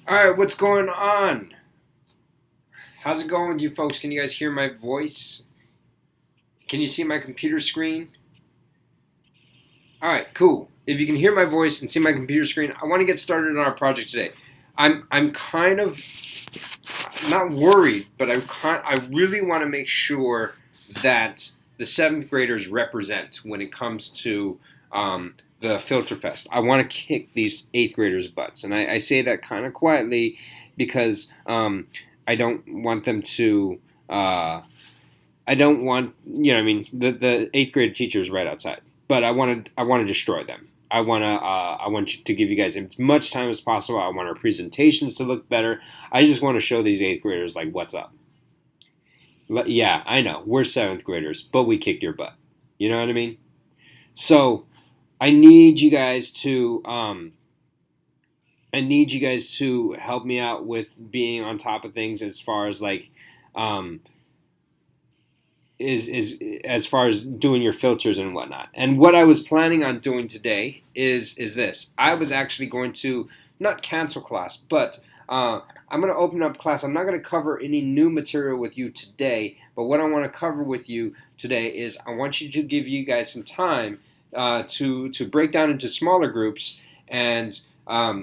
All right, what's going on? How's it going with you folks? Can you guys hear my voice? Can you see my computer screen? All right, cool. If you can hear my voice and see my computer screen, I want to get started on our project today. I'm kind of not worried, but I really want to make sure that the seventh graders represent when it comes to the Filter Fest. I want to kick these eighth graders' butts, and I say that kind of quietly because I don't want them to. I don't want the eighth grade teacher is right outside, but I want to destroy them. I want to give you guys as much time as possible. I want our presentations to look better. I just want to show these eighth graders like what's up. Yeah, I know we're seventh graders, but we kicked your butt. You know what I mean? So I need you guys to help me out with being on top of things as far as like is as far as doing your filters and whatnot. And what I was planning on doing today is this. I was actually going to not cancel class, but I'm going to open up class. I'm not going to cover any new material with you today, but what I want to cover with you today is I want you to give you guys some time to break down into smaller groups and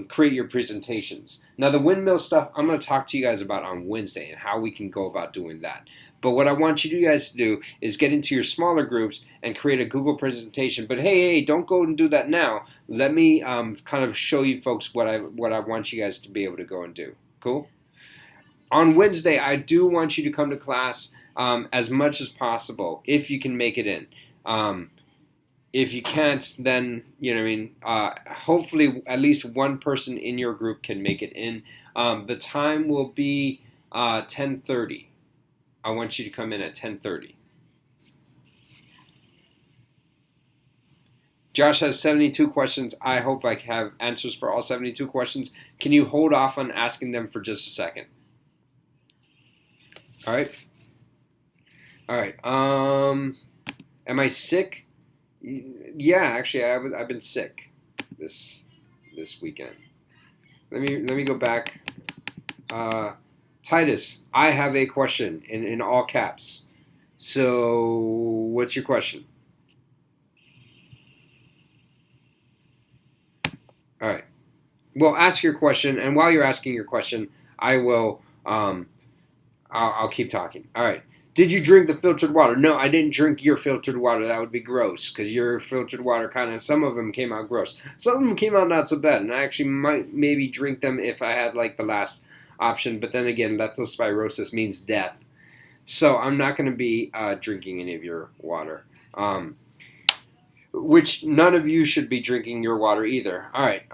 create your presentations. Now, the windmill stuff I'm going to talk to you guys about on Wednesday and how we can go about doing that. But what I want you guys to do is get into your smaller groups and create a Google presentation. But hey, don't go and do that now. Let me kind of show you folks what I want you guys to be able to go and do. Cool? On Wednesday, I do want you to come to class as much as possible if you can make it in. If you can't, then hopefully at least one person in your group can make it in. The time will be 10:30. I want you to come in at 10:30. Josh has 72 questions. I hope I have answers for all 72 questions. Can you hold off on asking them for just a second? All right. All right. Am I sick? Yeah, actually, I've been sick this weekend. Let me go back. Titus, I have a question in all caps. So, what's your question? All right. Well, ask your question, and while you're asking your question, I will. I'll keep talking. All right. Did you drink the filtered water? No, I didn't drink your filtered water. That would be gross because your filtered water some of them came out gross. Some of them came out not so bad, and I actually might maybe drink them if I had like the last option. But then again, leptospirosis means death. So I'm not going to be drinking any of your water. Which none of you should be drinking your water either. All right.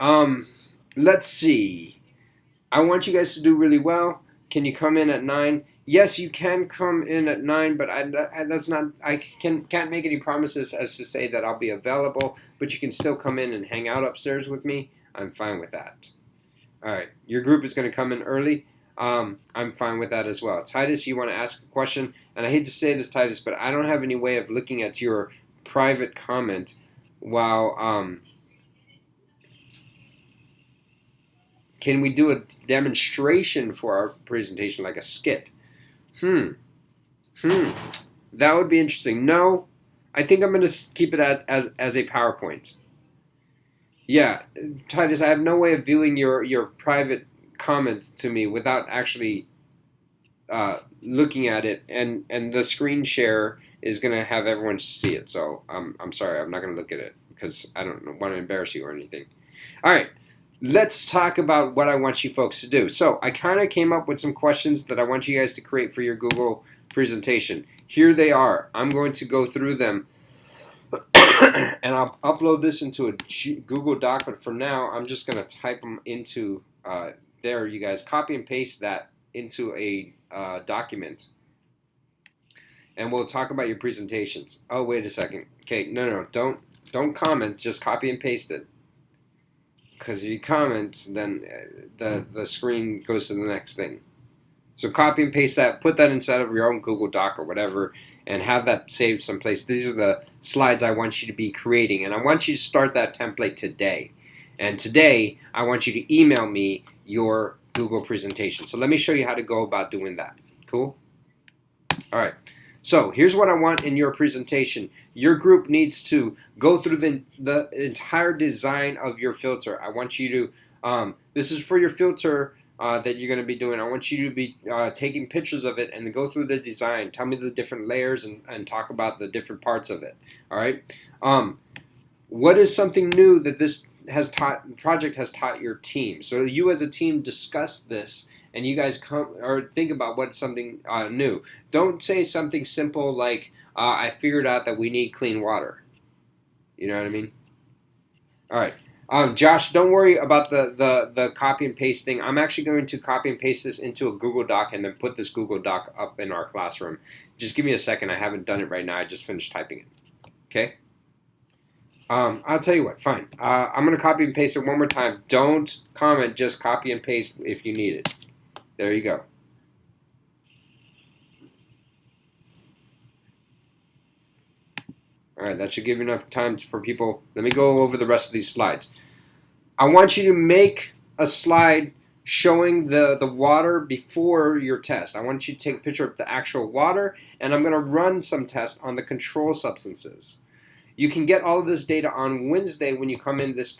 Let's see. I want you guys to do really well. Can you come in at 9? Yes, you can come in at 9, but I can't make any promises as to say that I'll be available, but you can still come in and hang out upstairs with me. I'm fine with that. All right, your group is going to come in early. I'm fine with that as well. Titus, you want to ask a question? And I hate to say this, Titus, but I don't have any way of looking at your private comment while can we do a demonstration for our presentation, like a skit? That would be interesting. No, I think I'm going to keep it as a PowerPoint. Yeah, Titus, I have no way of viewing your private comments to me without actually looking at it, and the screen share is going to have everyone see it. So I'm sorry, I'm not going to look at it because I don't want to embarrass you or anything. All right. Let's talk about what I want you folks to do. So I kind of came up with some questions that I want you guys to create for your Google presentation. Here they are. I'm going to go through them and I'll upload this into a Google Doc, but for now I'm just going to type them into there. You guys copy and paste that into a document and we'll talk about your presentations. Oh, wait a second. Okay, no, don't comment, just copy and paste it. Because if you comment, then the screen goes to the next thing. So copy and paste that, put that inside of your own Google Doc or whatever, and have that saved someplace. These are the slides I want you to be creating, and I want you to start that template today. And today, I want you to email me your Google presentation. So let me show you how to go about doing that. Cool? All right. So here's what I want in your presentation. Your group needs to go through the entire design of your filter. I want you to, this is for your filter that you're going to be doing. I want you to be taking pictures of it and go through the design. Tell me the different layers and talk about the different parts of it. All right. What is something new that this project has taught your team? So you as a team discuss this, and you guys come or think about what's something new. Don't say something simple like, I figured out that we need clean water. You know what I mean? All right. Josh, don't worry about the copy and paste thing. I'm actually going to copy and paste this into a Google Doc and then put this Google Doc up in our classroom. Just give me a second. I haven't done it right now. I just finished typing it. Okay? I'll tell you what. Fine. I'm going to copy and paste it one more time. Don't comment. Just copy and paste if you need it. There you go. All right, that should give you enough time for people. Let me go over the rest of these slides. I want you to make a slide showing the water before your test. I want you to take a picture of the actual water, and I'm going to run some tests on the control substances. You can get all of this data on Wednesday when you come in this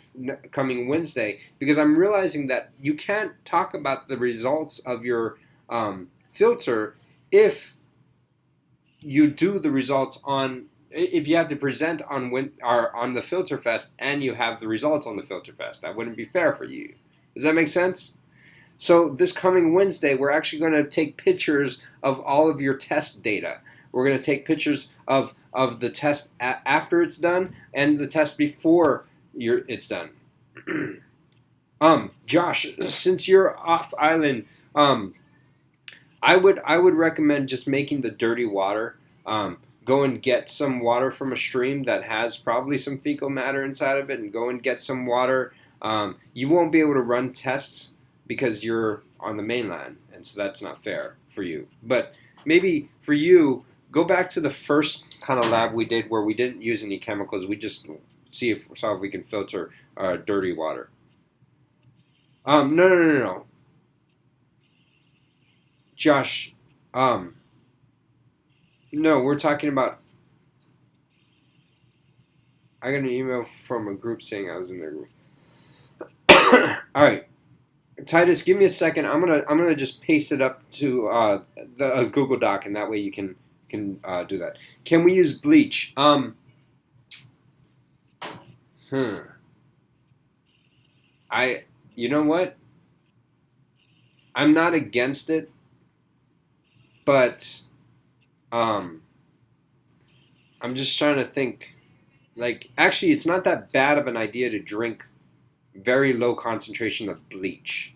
coming Wednesday, because I'm realizing that you can't talk about the results of your filter if you do the results on, if you have to present on the Filter Fest and you have the results on the Filter Fest. That wouldn't be fair for you. Does that make sense? So this coming Wednesday, we're actually going to take pictures of all of your test data. We're going to take pictures of the test after it's done and the test before it's done. Josh, since you're off island, I would recommend just making the dirty water. Go and get some water from a stream that has probably some fecal matter inside of it, and go and get some water. You won't be able to run tests because you're on the mainland, and so that's not fair for you. But maybe for you, go back to the first kind of lab we did where we didn't use any chemicals. We just saw if we can filter dirty water. No. Josh, no, we're talking about. I got an email from a group saying I was in their group. All right, Titus, give me a second. I'm gonna just paste it up to the Google Doc, and that way you can do that. Can we use bleach? You know what? I'm not against it, but I'm just trying to think. Like, actually, it's not that bad of an idea to drink very low concentration of bleach.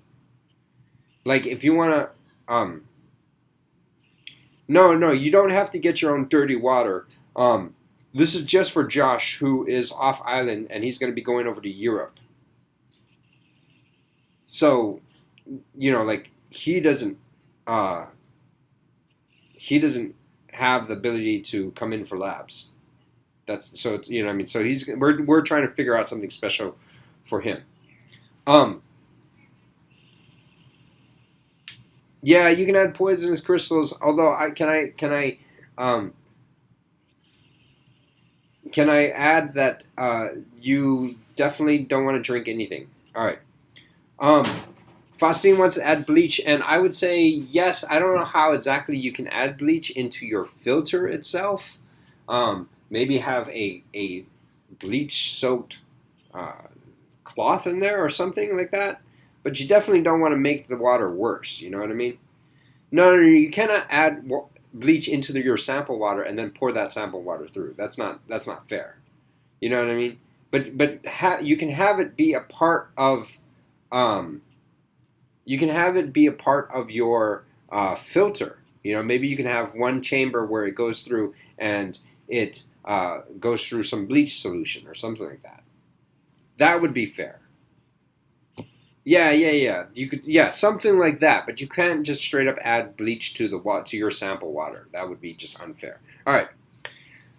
Like, if you want to, no, you don't have to get your own dirty water. This is just for Josh, who is off island, and he's going to be going over to Europe. So, like, he doesn't have the ability to come in for labs. That's so it's, what I mean. So we're trying to figure out something special for him. Yeah, you can add poisonous crystals. Although can I add that you definitely don't want to drink anything. All right. Faustine wants to add bleach, and I would say yes. I don't know how exactly you can add bleach into your filter itself. Maybe have a bleach-soaked cloth in there or something like that. But you definitely don't want to make the water worse. You know what I mean? No, you cannot add bleach into your sample water and then pour that sample water through. That's not fair. You know what I mean? But you can have it be a part of your filter. Maybe you can have one chamber where it goes through and it goes through some bleach solution or something like that. That would be fair. Yeah. You could, something like that. But you can't just straight up add bleach to your sample water. That would be just unfair. All right.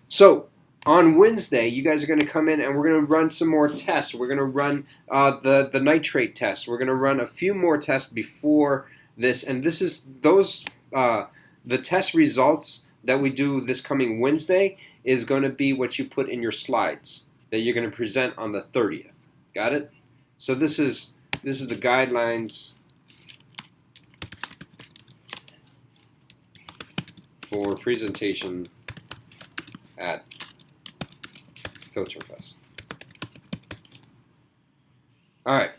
So on Wednesday, you guys are going to come in and we're going to run some more tests. We're going to run the nitrate test. We're going to run a few more tests before this, and this is the test results that we do this coming Wednesday is going to be what you put in your slides that you're going to present on the 30th. Got it? So this is the guidelines for presentation at FilterFest. All right.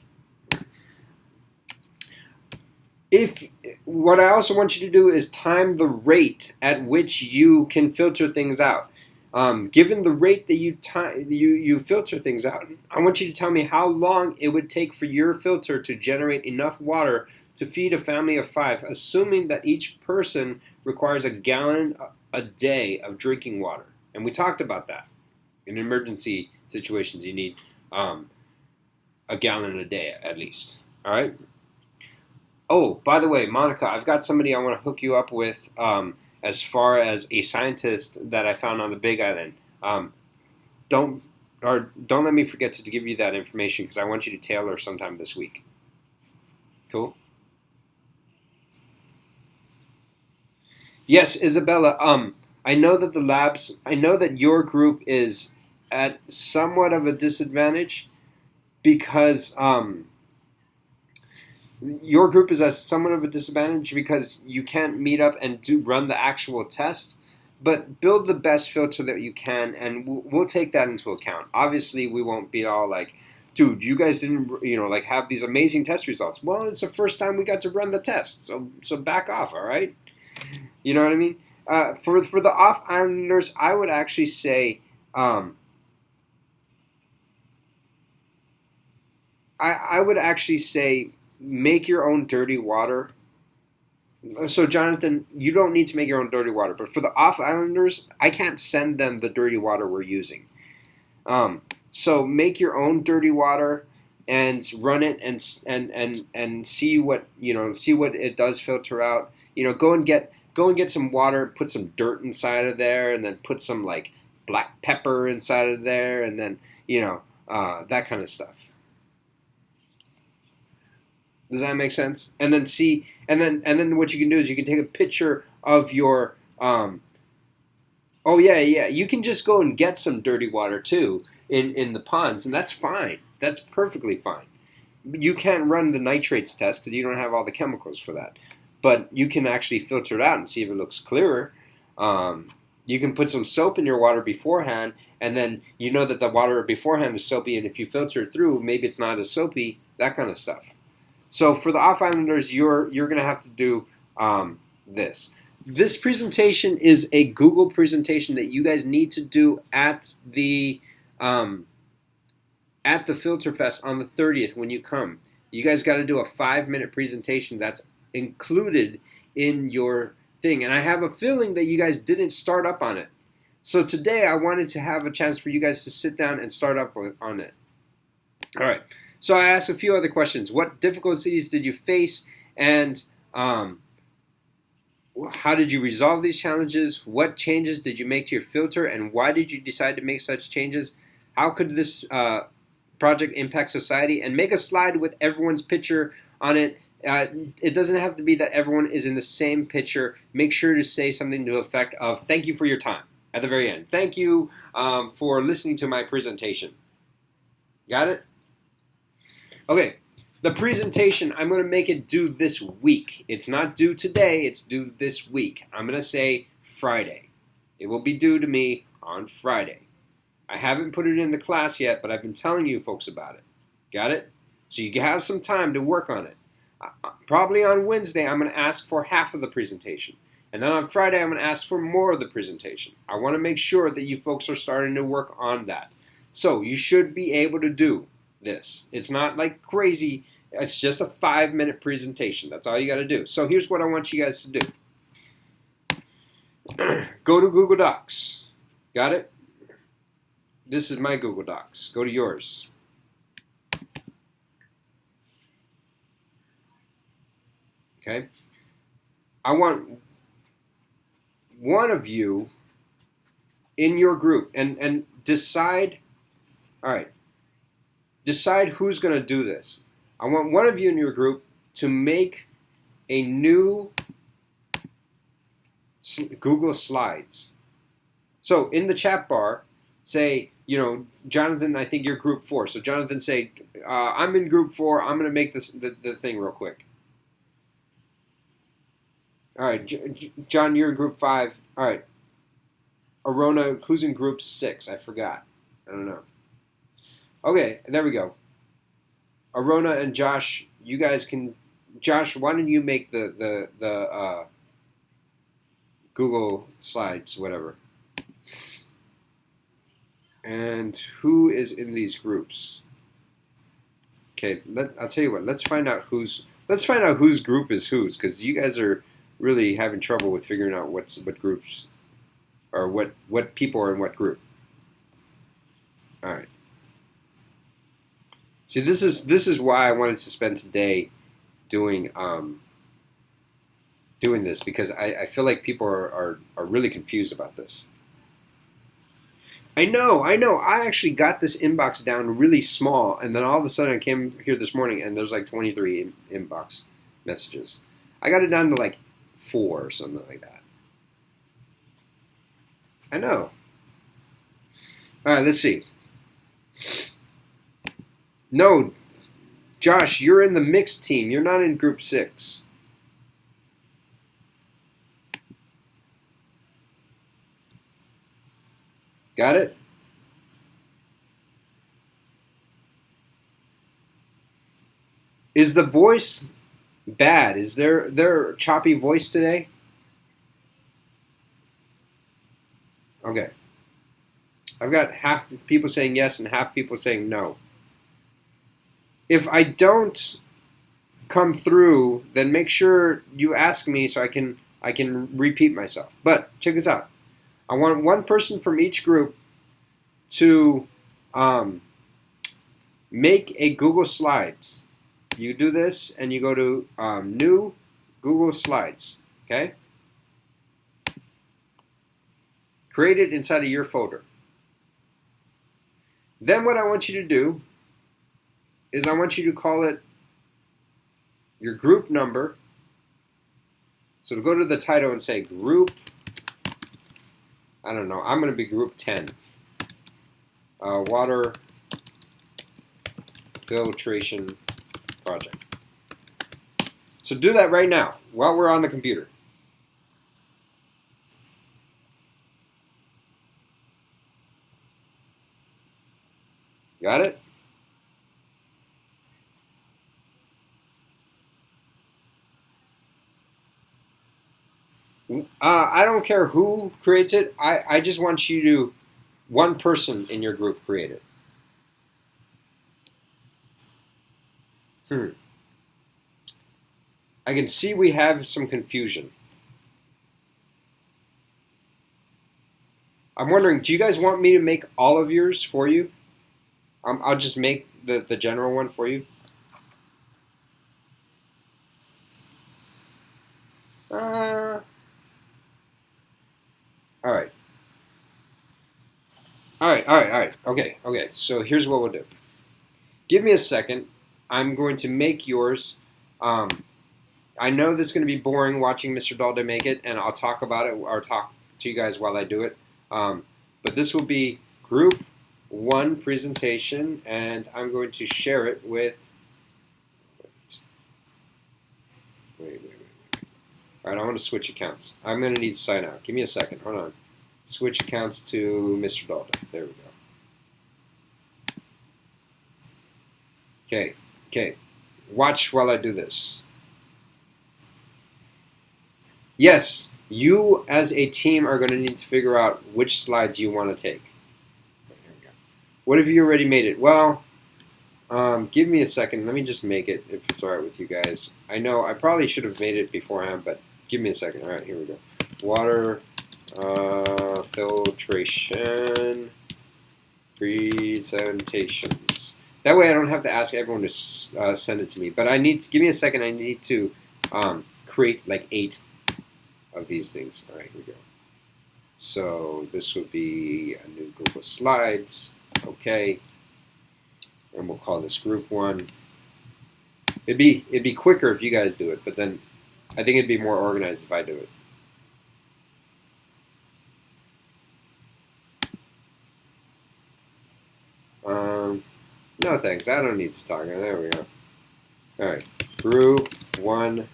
What I also want you to do is time the rate at which you can filter things out. Given the rate that you filter things out, I want you to tell me how long it would take for your filter to generate enough water to feed a family of 5, assuming that each person requires a gallon a day of drinking water. And we talked about that. In emergency situations, you need a gallon a day at least. All right? Oh, by the way, Monica, I've got somebody I want to hook you up with as far as a scientist that I found on the Big Island. Don't let me forget to give you that information because I want you to tailor sometime this week. Cool? Yes, Isabella. I know that your group is at somewhat of a disadvantage because your group is at somewhat of a disadvantage because you can't meet up and run the actual tests. But build the best filter that you can, and we'll take that into account. Obviously, we won't be all like, dude, you guys didn't, like have these amazing test results. Well, it's the first time we got to run the test, so back off, all right? You know what I mean? For the off-islanders, I would actually say, I would actually say make your own dirty water. So, Jonathan, you don't need to make your own dirty water. But for the off-islanders, I can't send them the dirty water we're using. So make your own dirty water and run it and see what it does filter out. Go and get some water, put some dirt inside of there, and then put some like black pepper inside of there, and then that kind of stuff. Does that make sense? And then what you can do is you can take a picture of your. Oh yeah. You can just go and get some dirty water too in the ponds, and that's fine. That's perfectly fine. You can't run the nitrates test because you don't have all the chemicals for that. But you can actually filter it out and see if it looks clearer. You can put some soap in your water beforehand, and then you know that the water beforehand is soapy, and if you filter it through, maybe it's not as soapy. That kind of stuff. So for the off-islanders, you're going to have to do this. This presentation is a Google presentation that you guys need to do at the Filter Fest on the 30th when you come. You guys got to do a 5-minute presentation that's included in your thing. And I have a feeling that you guys didn't start up on it. So today I wanted to have a chance for you guys to sit down and start up on it. All right. So I asked a few other questions. What difficulties did you face, and how did you resolve these challenges? What changes did you make to your filter, and why did you decide to make such changes? How could this project impact society? And make a slide with everyone's picture on it. It doesn't have to be that everyone is in the same picture. Make sure to say something to the effect of, thank you for your time at the very end. Thank you for listening to my presentation. Got it? Okay, the presentation, I'm going to make it due this week. It's not due today, it's due this week. I'm going to say Friday. It will be due to me on Friday. I haven't put it in the class yet, but I've been telling you folks about it. Got it? So you have some time to work on it. Probably on Wednesday, I'm going to ask for half of the presentation. And then on Friday, I'm going to ask for more of the presentation. I want to make sure that you folks are starting to work on that. So you should be able to do this. It's not like crazy. It's just a 5-minute presentation. That's all you got to do. So here's what I want you guys to do. Go to Google Docs. Got it? This is my Google Docs. Go to yours. Okay? I want one of you in your group and decide. All right, decide who's going to do this. I want one of you in your group to make a new Google Slides. So in the chat bar, say, Jonathan, I think you're group 4. So Jonathan, say, I'm in group 4. I'm going to make the thing real quick. All right, John, you're in group 5. All right. Arona, who's in group 6? I forgot. I don't know. Okay, there we go. Arona and Josh, you guys can. Josh, why don't you make the Google Slides, whatever. And who is in these groups? Okay, I'll tell you what. Let's find out whose group is whose, because you guys are really having trouble with figuring out what groups or what people are in what group. All right. See, this is why I wanted to spend today doing this, because I feel like people are really confused about this. I know. I actually got this inbox down really small, and then all of a sudden I came here this morning and there's like 23 inbox messages. I got it down to like 4 or something like that. I know. All right, let's see. No, Josh, you're in the mixed team. You're not in group 6. Got it? Is the voice bad? Is there choppy voice today? Okay. I've got half people saying yes and half people saying no. If I don't come through, then make sure you ask me so I can repeat myself. But check this out. I want one person from each group to make a Google Slides. You do this and you go to New Google Slides. Okay? Create it inside of your folder. Then what I want you to do is I want you to call it your group number. So to go to the title and say group, I don't know, I'm going to be group 10. Water filtration project. So do that right now while we're on the computer. Got it? I don't care who creates it. I just want you to, one person in your group create it. I can see we have some confusion. I'm wondering, do you guys want me to make all of yours for you? I'll just make the general one for you. All right. Okay. So here's what we'll do. Give me a second. I'm going to make yours. I know this is going to be boring watching Mr. Dalda make it, and I'll talk about it or talk to you guys while I do it. But this will be group 1 presentation, and I'm going to share it with. Wait. All right, I want to switch accounts. I'm going to need to sign out. Give me a second. Hold on. Switch accounts to Mr. Dalda. There we go. Okay. Watch while I do this. Yes, you as a team are going to need to figure out which slides you want to take. Here we go. What have you already made it? Well, give me a second. Let me just make it if it's all right with you guys. I know I probably should have made it beforehand, but give me a second. All right, here we go. Water filtration presentations. That way I don't have to ask everyone to send it to me. But give me a second. I need to create like 8 of these things. All right, here we go. So this would be a new Google Slides. Okay. And we'll call this group 1. It'd be quicker if you guys do it, but then I think it'd be more organized if I do it. No thanks, I don't need to talk. There we go. Alright, group 1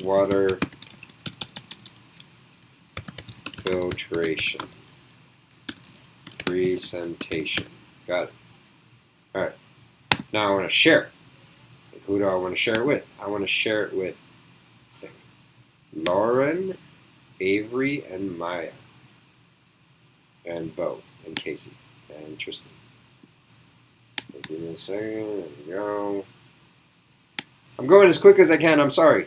water filtration presentation. Got it. Alright, now I want to share it. Who do I want to share it with? I want to share it with Lauren, Avery, and Maya, and Bo, and Casey, and Tristan. Give me a second. There we go. I'm going as quick as I can. I'm sorry.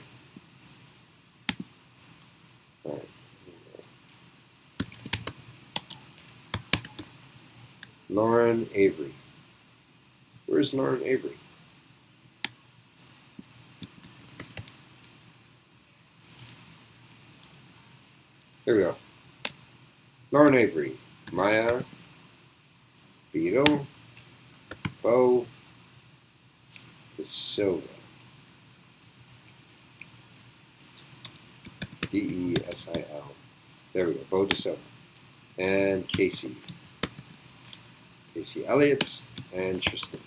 All right. Lauren Avery. Where's Lauren Avery? There we go. Lauren Avery, Maya, Beetle, Bo DeSilva. D-E-S-I-L. There we go. Bo DeSilva. And Casey. Casey Elliott and Tristan.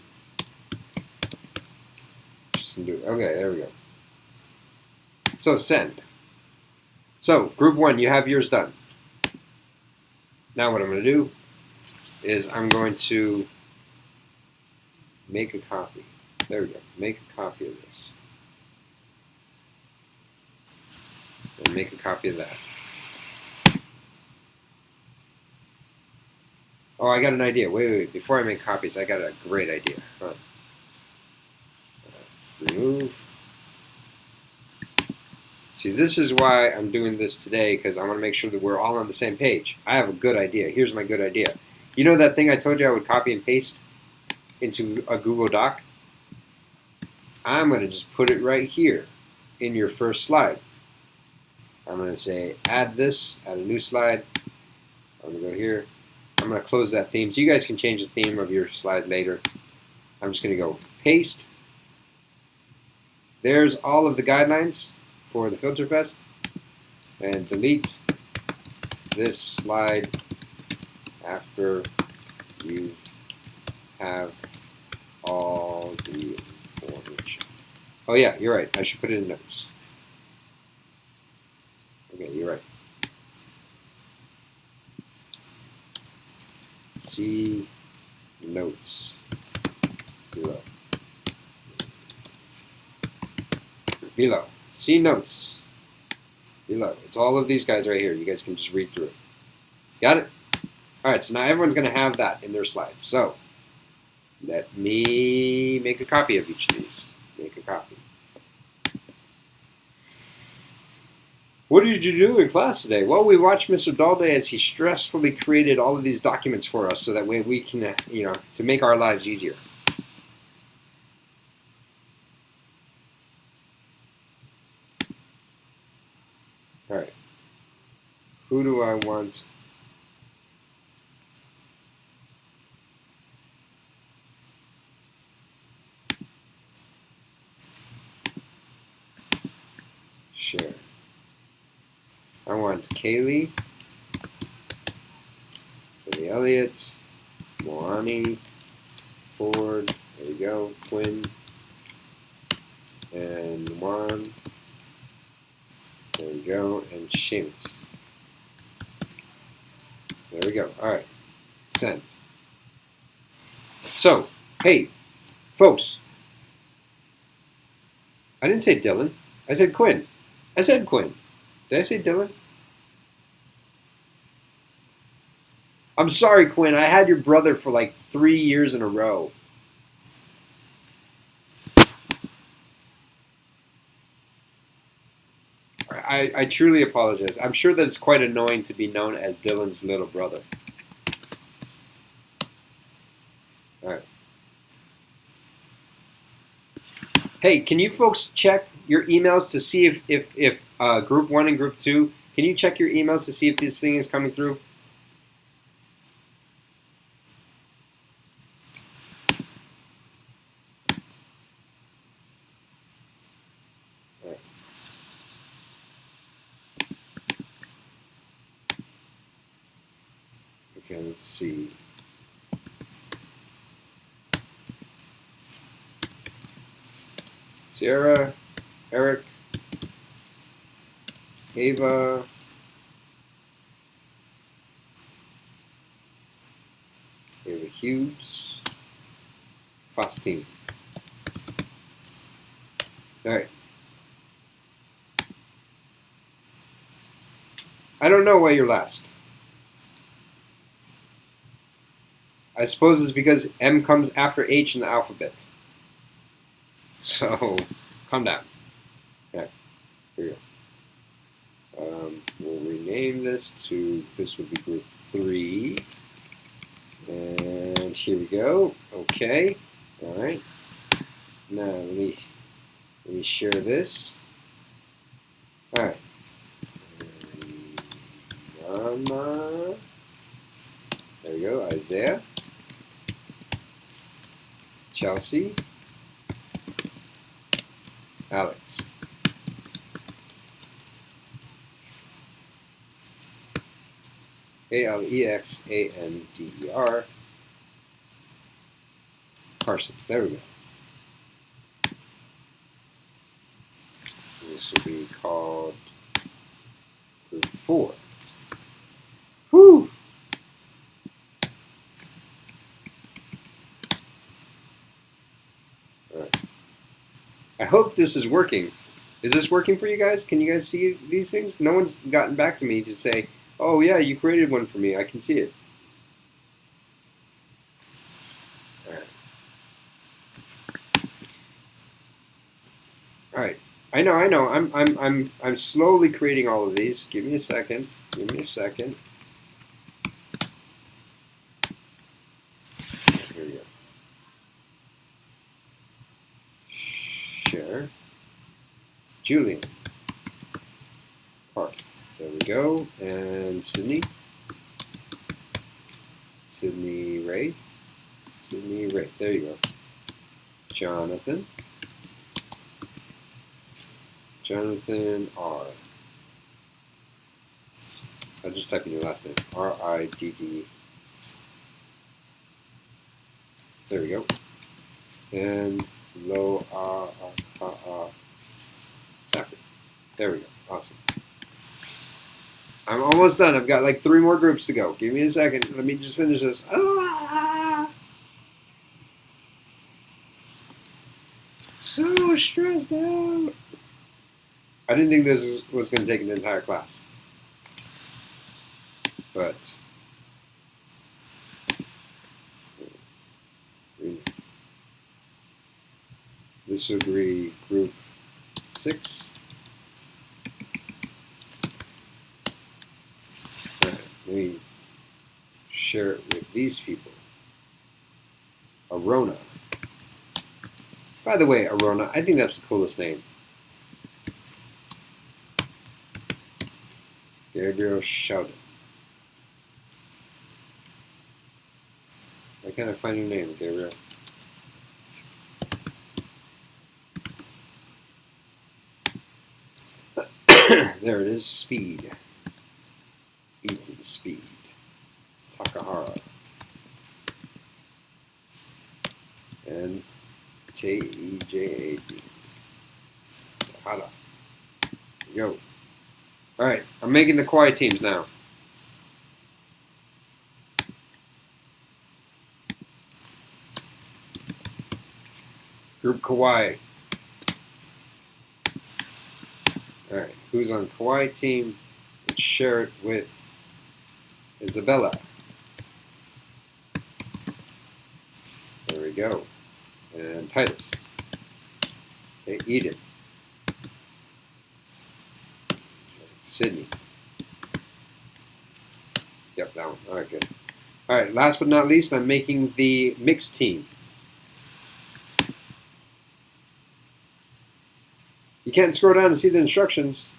Okay, there we go. So send. So group 1, you have yours done. Now what I'm going to do is I'm going to make a copy. There we go. Make a copy of this. And make a copy of that. Oh, I got an idea. Wait. Before I make copies, I got a great idea. Remove. See, this is why I'm doing this today, because I want to make sure that we're all on the same page. I have a good idea. Here's my good idea. You know that thing I told you I would copy and paste into a Google Doc? I'm going to just put it right here in your first slide. I'm going to say add this, add a new slide. I'm going to go here. I'm going to close that theme. So you guys can change the theme of your slide later. I'm just going to go paste. There's all of the guidelines for the Filter Fest. And delete this slide after you have all the information. Oh yeah, you're right. I should put it in notes. Okay, you're right. See notes below. Below. See notes below. It's all of these guys right here. You guys can just read through it. Got it? All right, so now everyone's going to have that in their slides. So let me make a copy of each of these. Make a copy. What did you do in class today? Well, we watched Mr. Dalday as he stressfully created all of these documents for us so that way we can, to make our lives easier. All right. Who do I want? Share. I want Kaylee, Billy Elliott, Moani, Ford, there you go, Quinn, and Juan, there we go, and Seamus. There we go. All right, send. So, hey, folks, I didn't say Dylan. I said Quinn. I said Quinn. Did I say Dylan? I'm sorry, Quinn. I had your brother for like 3 years in a row. I truly apologize. I'm sure that it's quite annoying to be known as Dylan's little brother. All right. Hey, can you folks check your emails to see if Group 1 and Group 2 Can you check your emails to see if this thing is coming through? Right. Okay, let's see. Sierra, Eric, Ava, Ava Hughes, Faustine. All right. I don't know why you're last. I suppose it's because M comes after H in the alphabet. So, calm down. Okay, here we go. We'll rename this to, this would be group 3. And here we go. Okay. All right. Now let me share this. All right. There we go. Isaiah, Chelsea, Alex. Alexander. Carson. There we go. This will be called group 4. Whew! All right. I hope this is working. Is this working for you guys? Can you guys see these things? No one's gotten back to me to say, oh yeah, you created one for me. I can see it. All right. All right. I know. I'm slowly creating all of these. Give me a second. Give me a second. Here we go. Share. Julian. Park. There we go. And Sydney. Sydney Ray. Sydney Ray. There you go. Jonathan. Jonathan R. I'll just type in your last name. R-I-D-D. There we go. And Safford. There we go. Awesome. I'm almost done. I've got like 3 more groups to go. Give me a second. Let me just finish this. So stressed out. I didn't think this was going to take an entire class. But this would be group 6. Let me share it with these people. Arona. By the way, Arona, I think that's the coolest name. Gabriel Shouted. Why can't I find your name, Gabriel? There it is, Speed. Ethan Speed. Takahara. And T-E-J-A-D. Tahada. Yo. Alright, I'm making the quiet teams now. Group Kauai. Alright, who's on Kauai team? Let's share it with Isabella. There we go. And Titus. Okay, Eden. Sydney. Yep, that one. Alright, good. Alright, last but not least, I'm making the mixed team. You can't scroll down to see the instructions.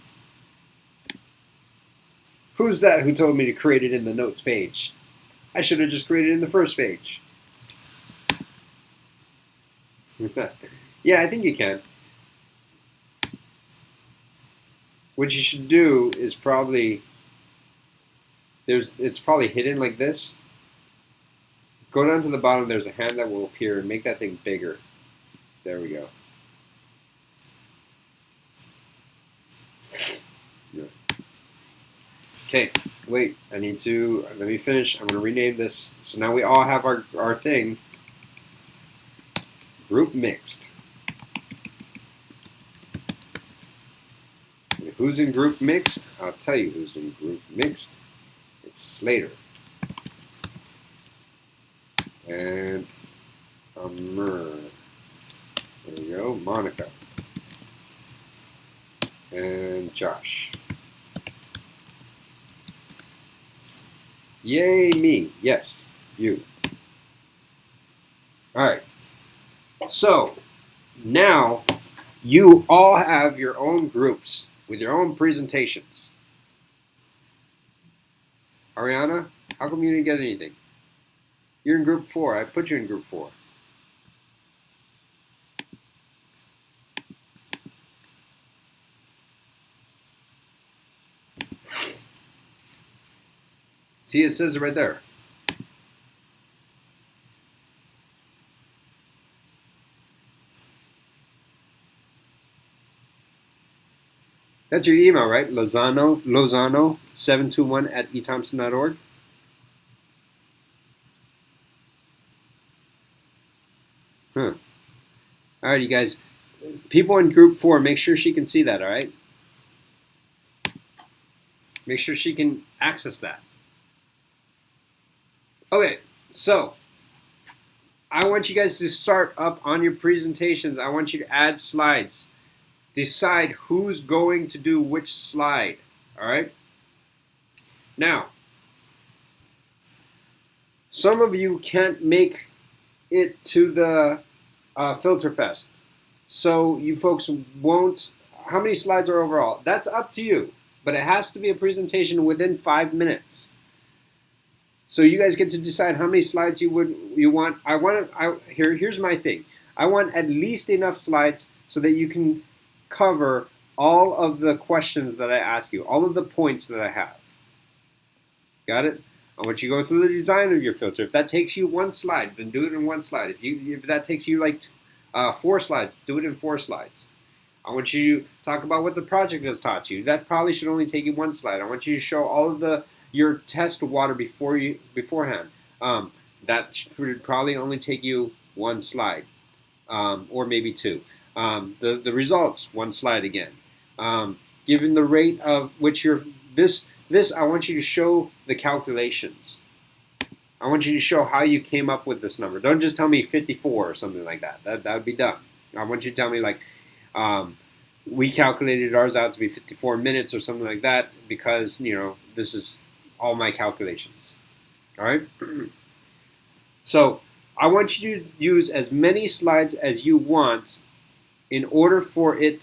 Who's that who told me to create it in the notes page? I should have just created it in the first page. Yeah, I think you can. What you should do is probably it's probably hidden like this. Go down to the bottom, there's a hand that will appear, and make that thing bigger. There we go. Yeah. Okay, wait, let me finish. I'm going to rename this. So now we all have our thing. Group mixed. Who's in group mixed? I'll tell you who's in group mixed. It's Slater. And Amr. There we go. Monica. And Josh. Yay, me. Yes, you. Alright. So, now you all have your own groups with your own presentations. Ariana, how come you didn't get anything? You're in group 4. I put you in group 4. See, it says it right there. That's your email, right? Lozano721@ethompson.org. Huh. All right, you guys. People in group 4, make sure she can see that, all right? Make sure she can access that. Okay, so I want you guys to start up on your presentations. I want you to add slides. Decide who's going to do which slide, all right? Now, some of you can't make it to the Filter Fest. So you folks won't, how many slides are overall? That's up to you, but it has to be a presentation within 5 minutes. So you guys get to decide how many slides you want. Here's my thing. I want at least enough slides so that you can cover all of the questions that I ask you, all of the points that I have. Got it? I want you to go through the design of your filter. If that takes you 1 slide, then do it in 1 slide. If that takes you like 4 slides, do it in 4 slides. I want you to talk about what the project has taught you. That probably should only take you 1 slide. I want you to show all of your test water beforehand. That should probably only take you 1 slide, or maybe 2. The results, 1 slide again. Given the rate of which this, I want you to show the calculations. I want you to show how you came up with this number. Don't just tell me 54 or something like that. That would be dumb. I want you to tell me like, we calculated ours out to be 54 minutes or something like that because, this is all my calculations. All right? So I want you to use as many slides as you want in order for you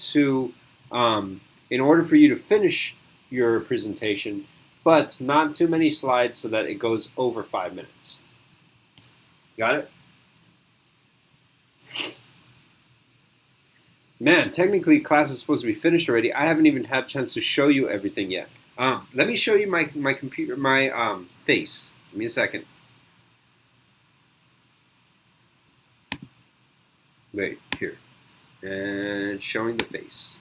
to finish your presentation, but not too many slides so that it goes over 5 minutes. Got it? Man, technically class is supposed to be finished already. I haven't even had a chance to show you everything yet. Let me show you my computer, my face. Give me a second. Wait, here. And showing the face.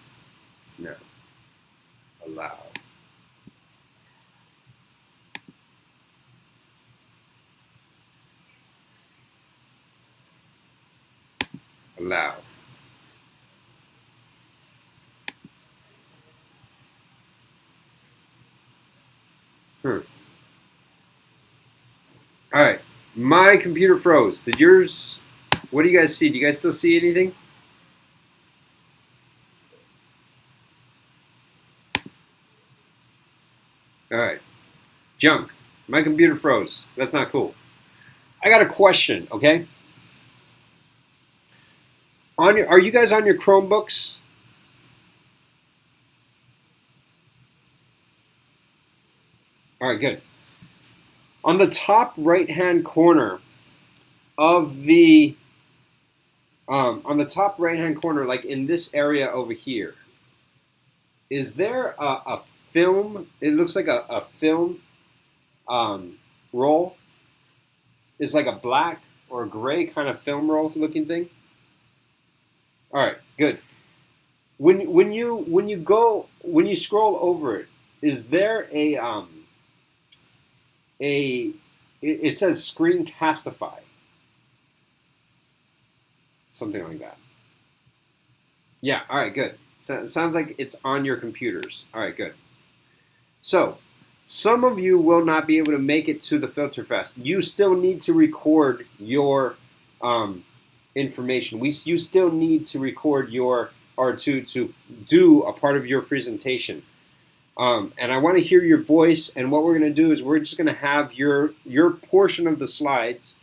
Now, allow. Allow. All right, my computer froze. Did yours? What do you guys see? Do you guys still see anything? All right, junk. My computer froze. That's not cool. I got a question. Okay. Are you guys on your All right, good. On the top right-hand corner of the on the top right-hand corner, like in this area over here, is there a film? It looks like a film roll. It's like a black or gray kind of film roll looking thing. All right, good. When you scroll over it, is there a it says Screencastify, something like that. Yeah. All right. Good. So, it sounds like it's on your computers. All right. Good. So, some of you will not be able to make it to the Filter Fest. You still need to record your information. You still need to record your or to do a part of your presentation. And I want to hear your voice. And what we're going to do is we're just going to have your portion of the slides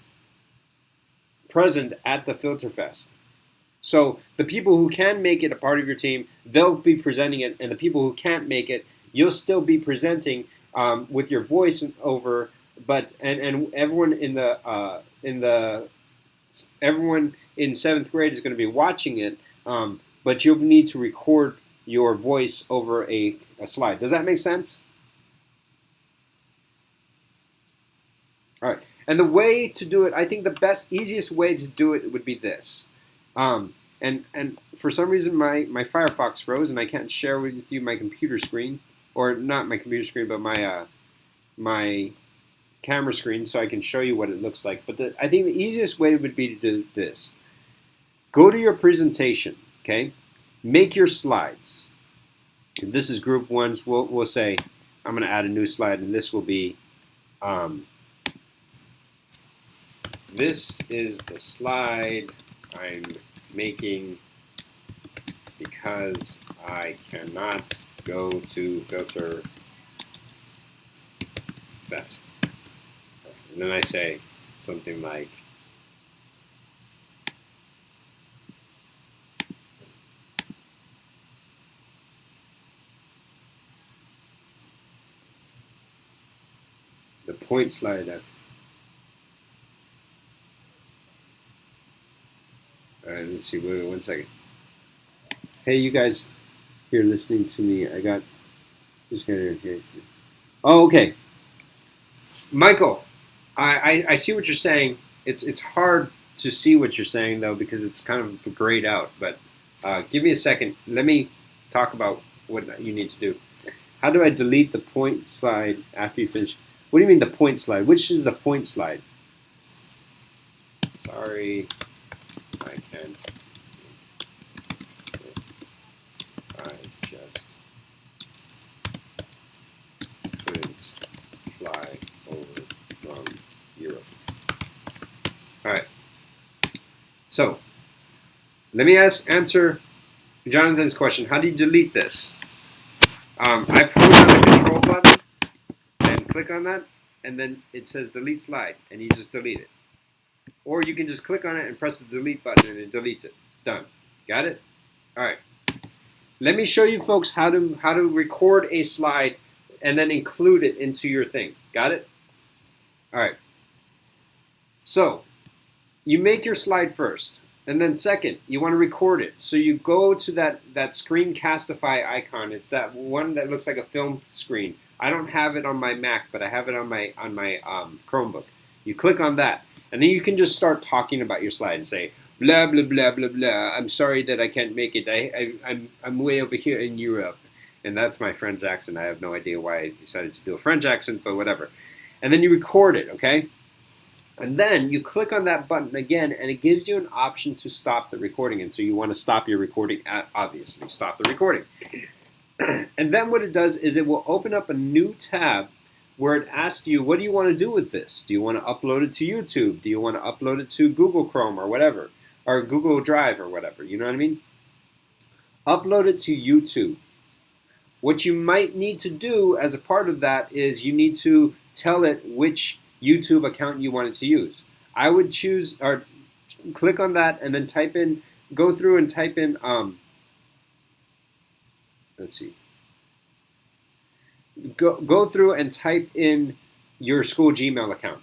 present at the Filter Fest. So the people who can make it a part of your team, they'll be presenting it, and the people who can't make it, you'll still be presenting with your voice over. But and everyone in the everyone in 7th grade is going to be watching it, but you'll need to record your voice over a slide. Does that make sense? All right. And the way to do it, I think the easiest way to do it would be this. And for some reason, my Firefox froze, and I can't share with you my computer screen, or not my computer screen, but my camera screen, so I can show you what it looks like. But I think the easiest way would be to do this. Go to your presentation, okay? Make your slides. If this is group 1, we'll say, I'm going to add a new slide, and this will be, this is the slide I'm making because I cannot go to Filter Fest. And then I say something like, the point slide that. All right, let's see. Wait 1 second. Hey, you guys here listening to me, I got just gonna. Oh, okay. Michael, I see what you're saying. It's hard to see what you're saying though because it's kind of grayed out. But give me a second. Let me talk about what you need to do. How do I delete the point slide after you finish? What do you mean the point slide? Which is the point slide? Sorry, I can't. I just couldn't fly over from Europe. All right. So let me answer Jonathan's question. How do you delete this? I press on the control button and click on that, and then it says delete slide, and you just delete it. Or you can just click on it and press the delete button, and it deletes it. Done. Got it? All right. Let me show you folks how to record a slide and then include it into your thing. Got it? All right. So you make your slide first. And then second, you want to record it. So you go to that Screencastify icon. It's that one that looks like a film screen. I don't have it on my Mac, but I have it on my Chromebook. You click on that, and then you can just start talking about your slide and say, blah, blah, blah, blah, blah. I'm sorry that I can't make it. I'm way over here in Europe. And that's my French accent. I have no idea why I decided to do a French accent, but whatever. And then you record it, okay? And then you click on that button again, and it gives you an option to stop the recording. And so you want to stop your recording, obviously, stop the recording. And then what it does is it will open up a new tab where it asks you, what do you want to do with this? Do you want to upload it to YouTube? Do you want to upload it to Google Chrome or whatever? Or Google Drive or whatever, you know what I mean? Upload it to YouTube. What you might need to do as a part of that is you need to tell it which YouTube account you wanted to use. I would choose or click on that and then type in, go through and type in, let's see. go through and type in your school Gmail account.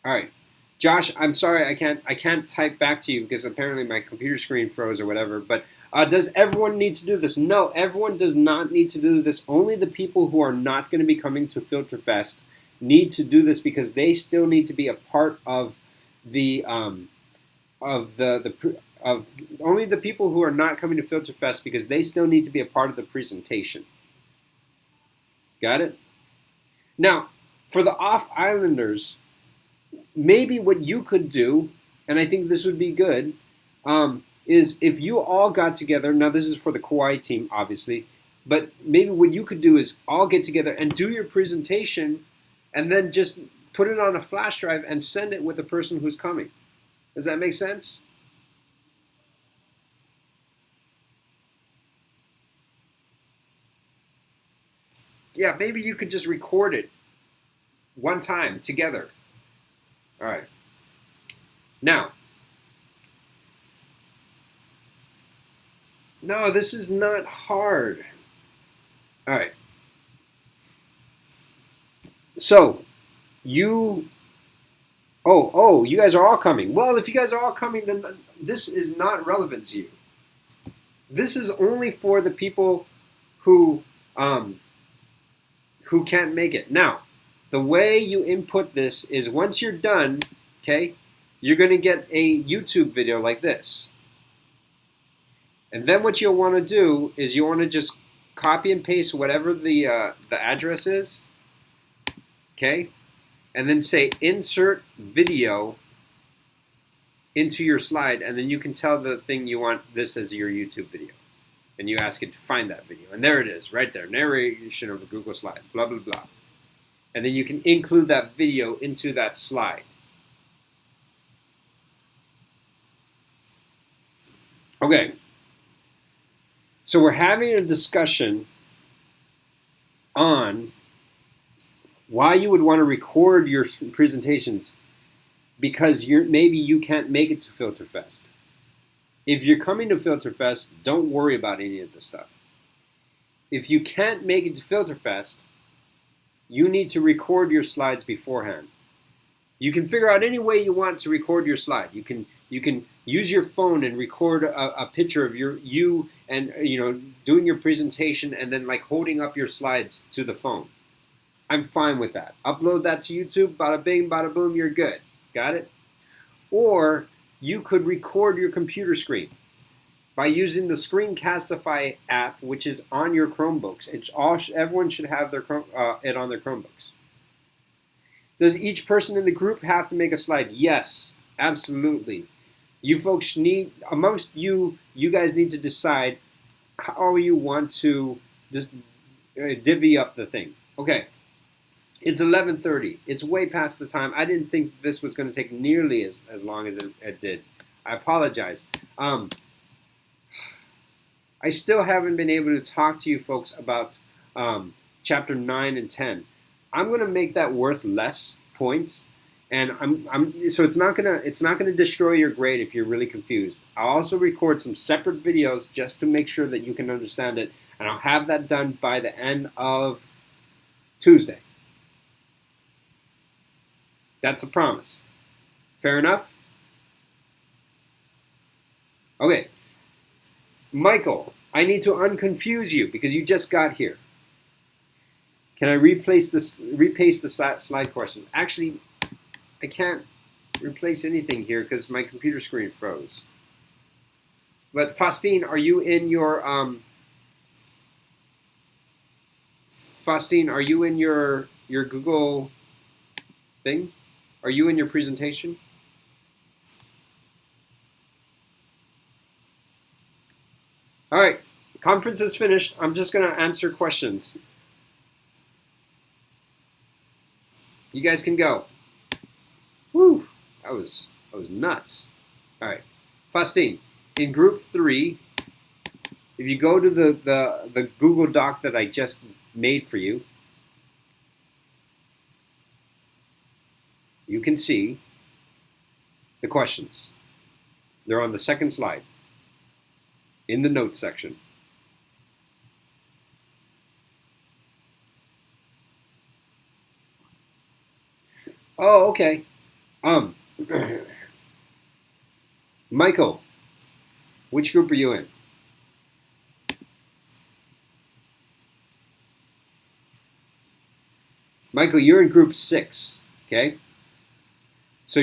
All right. Josh, I'm sorry I can't type back to you because apparently my computer screen froze or whatever. But does everyone need to do this? No, everyone does not need to do this. Only the people who are not going to be coming to FilterFest need to do this because they still need to be a part of the of only the people who are not coming to FilterFest because they still need to be a part of the presentation. Got it? Now, for the off islanders, maybe what you could do, and I think this would be good, is if you all got together. Now, this is for the Kauai team, obviously, but maybe what you could do is all get together and do your presentation, and then just put it on a flash drive and send it with the person who's coming. Does that make sense? Yeah, maybe you could just record it one time together. All right. Now, no, this is not hard. All right. So, you you guys are all coming. Well, if you guys are all coming, then this is not relevant to you. This is only for the people who um, who can't make it. Now, the way you input this is once you're done, okay, you're going to get a YouTube video like this. And then what you'll want to do is you want to just copy and paste whatever the address is, okay, and then say insert video into your slide, and then you can tell the thing you want this as your YouTube video. And you ask it to find that video. And there it is, right there, narration of Google Slides, blah, blah, blah. And then you can include that video into that slide. Okay. So we're having a discussion on why you would want to record your presentations because maybe you can't make it to FilterFest. If you're coming to FilterFest, don't worry about any of this stuff. If you can't make it to FilterFest, you need to record your slides beforehand. You can figure out any way you want to record your slide. You can use your phone and record a picture of you and doing your presentation and then like holding up your slides to the phone. I'm fine with that. Upload that to YouTube, bada bing, bada boom, you're good. Got it? Or you could record your computer screen by using the Screencastify app, which is on your Chromebooks. Everyone should have it on their Chromebooks. Does each person in the group have to make a slide? Yes, absolutely. You folks you guys need to decide how you want to just divvy up the thing. Okay, it's 11:30. It's way past the time. I didn't think this was going to take nearly as long as it did. I apologize. I still haven't been able to talk to you folks about chapter 9 and 10. I'm going to make that worth less points, and so it's not gonna destroy your grade if you're really confused. I'll also record some separate videos just to make sure that you can understand it, and I'll have that done by the end of Tuesday. That's a promise. Fair enough? Okay. Michael, I need to unconfuse you because you just got here. Can I repaste the slide question? Actually, I can't replace anything here because my computer screen froze. But Faustine, are you in your Google thing? Are you in your presentation? All right, conference is finished. I'm just going to answer questions. You guys can go. Whew, that was nuts. All right, Faustine, in group 3, if you go to the Google Doc that I just made for you, you can see the questions. They're on the second slide in the notes section. Oh, okay. Um, Michael, which group are you in? Michael, you're in group 6. Okay, so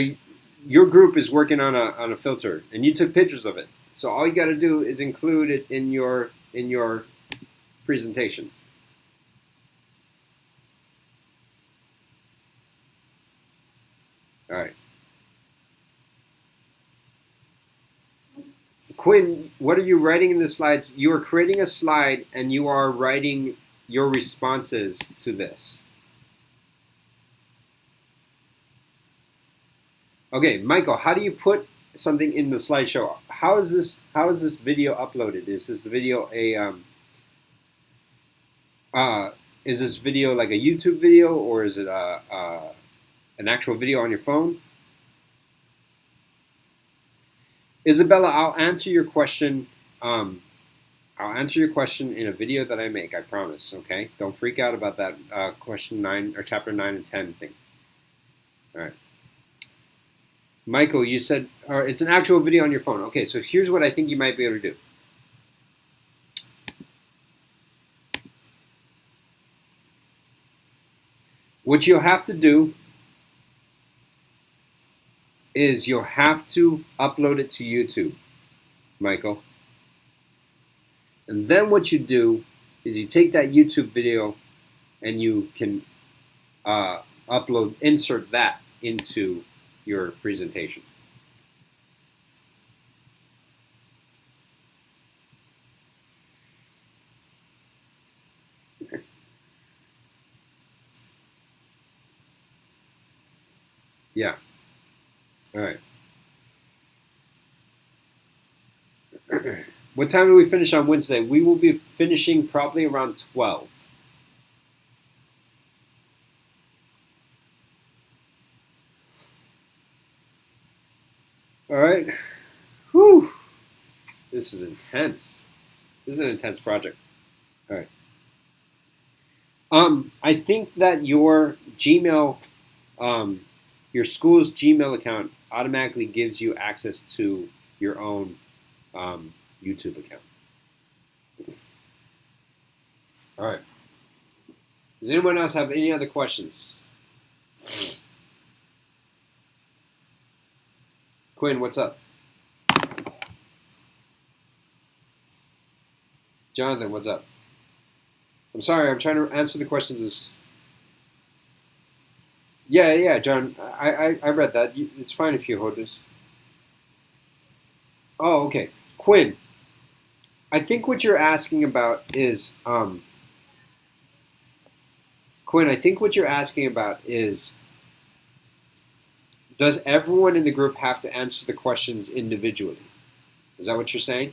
your group is working on a filter, and you took pictures of it. So all you got to do is include it in your presentation. All right, Quinn, what are you writing in the slides? You are creating a slide, and you are writing your responses to this. Okay, Michael, how do you put something in the slideshow? How is this video uploaded? Is this video a uh is this video like a YouTube video, or is it an actual video on your phone? Isabella, I'll answer your question. Um, I'll answer your question in a video that I make. I promise. Okay, don't freak out about that question 9 or chapter 9 and 10 thing. All right. Michael, you said it's an actual video on your phone. Okay, so here's what I think you might be able to do. What you'll have to do is you'll have to upload it to YouTube, Michael. And then what you do is you take that YouTube video and you can insert that into your presentation. Yeah. All right. What time do we finish on Wednesday? We will be finishing probably around 12. All right. Whew. This is intense. This is an intense project. All right. I think that um, your school's Gmail account automatically gives you access to your own YouTube account. All right. Does anyone else have any other questions? Quinn, what's up? Jonathan, what's up? I'm sorry, I'm trying to answer the questions. Yeah, John. I read that. It's fine if you hold this. Oh, okay. Quinn, I think what you're asking about is Quinn. I think what you're asking about is, does everyone in the group have to answer the questions individually? Is that what you're saying?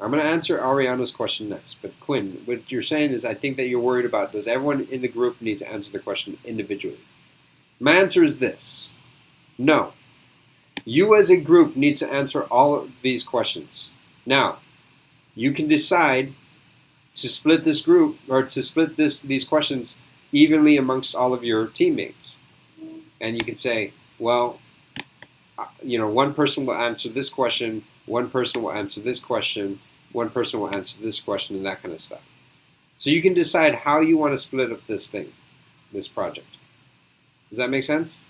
I'm going to answer Ariana's question next. But Quinn, what you're saying is, I think that you're worried about, does everyone in the group need to answer the question individually? My answer is this: no. You as a group needs to answer all of these questions. Now, you can decide to split this group or to split these questions evenly amongst all of your teammates. And you can say, well, one person will answer this question, one person will answer this question, one person will answer this question, and that kind of stuff. So you can decide how you want to split up this thing, this project. Does that make sense?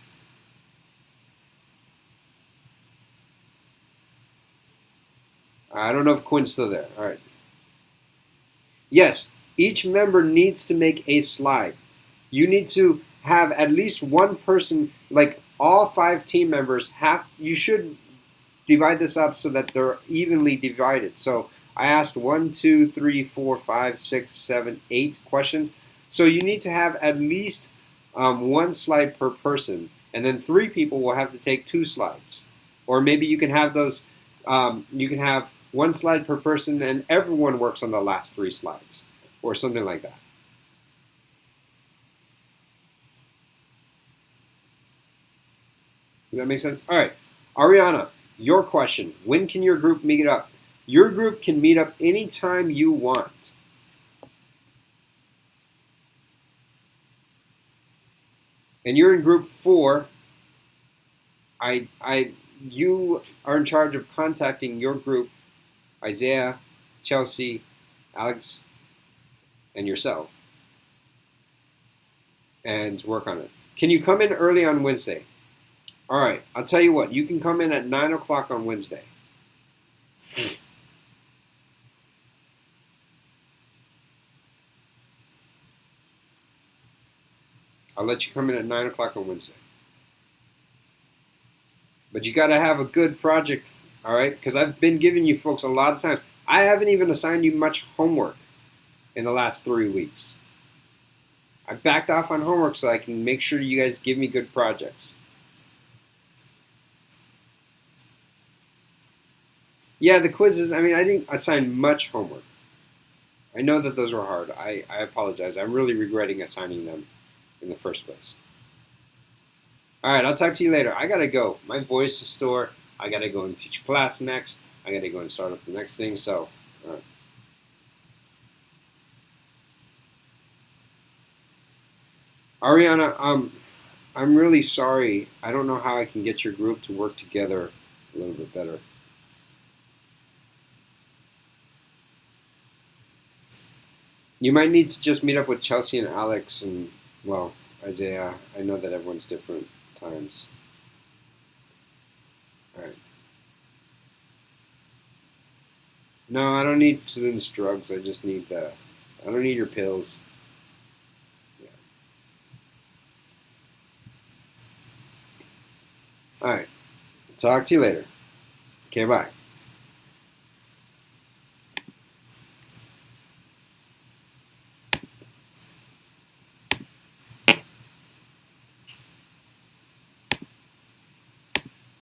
I don't know if Quinn's still there. All right. Yes, each member needs to make a slide. You need to have at least one person, like all 5 team members, you should divide this up so that they're evenly divided. So I asked 1, 2, 3, 4, 5, 6, 7, 8 questions. So you need to have at least one slide per person, and then 3 people will have to take 2 slides. Or maybe you can have those. You can have one slide per person, and everyone works on the last 3 slides, or something like that. Does that make sense? All right, Ariana, Your question, when can your group meet up? Your group can meet up anytime you want. And you're in group 4. You are in charge of contacting your group, Isaiah, Chelsea, Alex, and yourself, and work on it. Can you come in early on Wednesday? All right, I'll tell you what. You can come in at 9 o'clock on Wednesday. I'll let you come in at 9 o'clock on Wednesday. But you got to have a good project, all right? Because I've been giving you folks a lot of times. I haven't even assigned you much homework in the last 3 weeks. I backed off on homework so I can make sure you guys give me good projects. Yeah, the quizzes, I mean, I didn't assign much homework. I know that those were hard. I apologize. I'm really regretting assigning them in the first place. All right, I'll talk to you later. I got to go. My voice is sore. I got to go and teach class next. I got to go and start up the next thing. So, Ariana, I'm really sorry. I don't know how I can get your group to work together a little bit better. You might need to just meet up with Chelsea and Alex and, well, Isaiah. I know that everyone's different times. All right. No, I don't need students' drugs. I just need the. I don't need your pills. Yeah. All right. Talk to you later. Okay, bye.